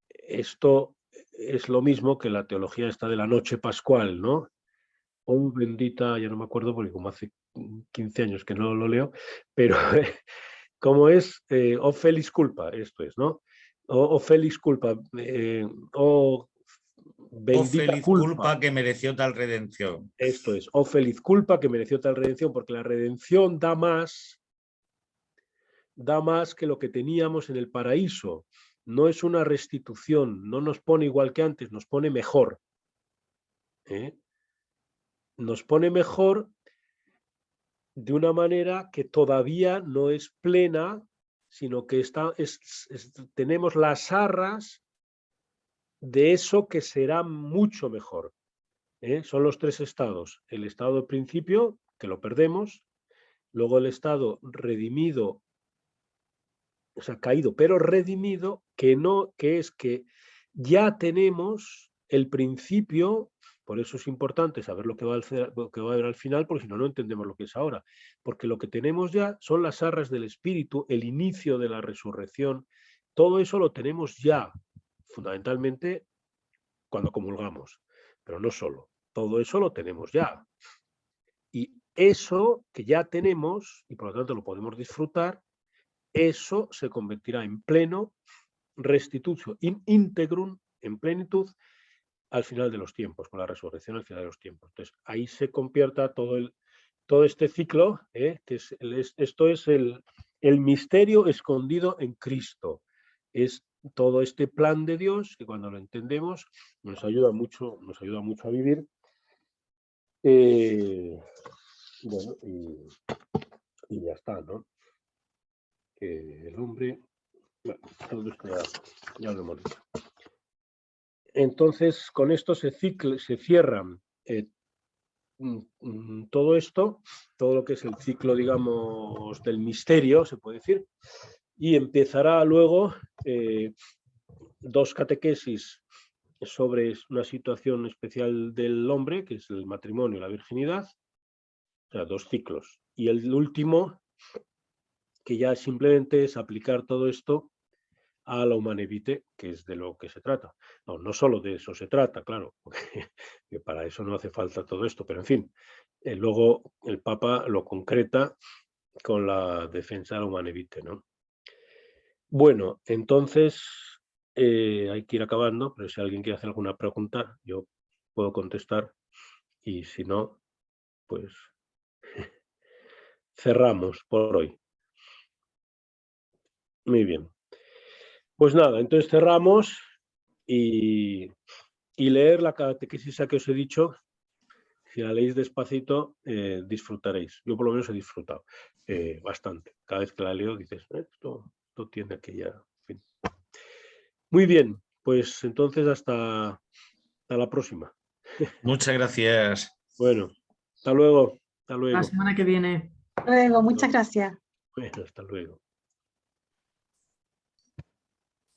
Esto es lo mismo que la teología esta de la noche pascual, ¿no? Oh, bendita, ya no me acuerdo porque como hace 15 años que no lo leo, pero como es, oh feliz culpa, esto es, ¿no? Oh feliz culpa, oh Oh bendita feliz culpa, culpa que mereció tal redención. esto es, oh feliz culpa que mereció tal redención, porque la redención da más que lo que teníamos en el paraíso. No es una restitución, no nos pone igual que antes, nos pone mejor. Nos pone mejor de una manera que todavía no es plena, sino que tenemos las arras de eso que será mucho mejor. Son los tres estados. El estado de principio, que lo perdemos, luego el estado redimido, o sea, caído, pero redimido, que es que ya tenemos el principio. Por eso es importante saber lo que va a haber al final, porque si no, no entendemos lo que es ahora. Porque lo que tenemos ya son las arras del Espíritu, el inicio de la resurrección. Todo eso lo tenemos ya, fundamentalmente cuando comulgamos, pero no solo. Todo eso lo tenemos ya. Y eso que ya tenemos, y por lo tanto lo podemos disfrutar, eso se convertirá en pleno restitutio in integrum, en plenitud, al final de los tiempos, con la resurrección al final de los tiempos. Entonces, ahí se convierta todo este ciclo, que esto es el misterio escondido en Cristo. Es todo este plan de Dios que cuando lo entendemos nos ayuda mucho a vivir. Bueno, y ya está, ¿no? Que el hombre... Bueno, todo esto ya lo hemos dicho. Entonces, con esto se cierran todo esto, todo lo que es el ciclo, digamos, del misterio, se puede decir, y empezará luego 2 catequesis sobre una situación especial del hombre, que es el matrimonio y la virginidad, o sea, 2 ciclos. Y el último, que ya simplemente es aplicar todo esto a la Humanae Vitae, que es de lo que se trata. No solo de eso se trata, claro, porque para eso no hace falta todo esto, pero en fin, luego el Papa lo concreta con la defensa de la Humanae Vitae, ¿no? Bueno, entonces hay que ir acabando, pero si alguien quiere hacer alguna pregunta, yo puedo contestar, y si no, pues cerramos por hoy. Muy bien. Pues nada, entonces cerramos y leer la catequesis que os he dicho. Si la leéis despacito, disfrutaréis. Yo por lo menos he disfrutado bastante. Cada vez que la leo dices, esto tiene aquella... En fin. Muy bien, pues entonces hasta la próxima. Muchas gracias. Bueno, hasta luego. Hasta La luego. semana que viene. Luego, muchas gracias. Bueno, hasta luego.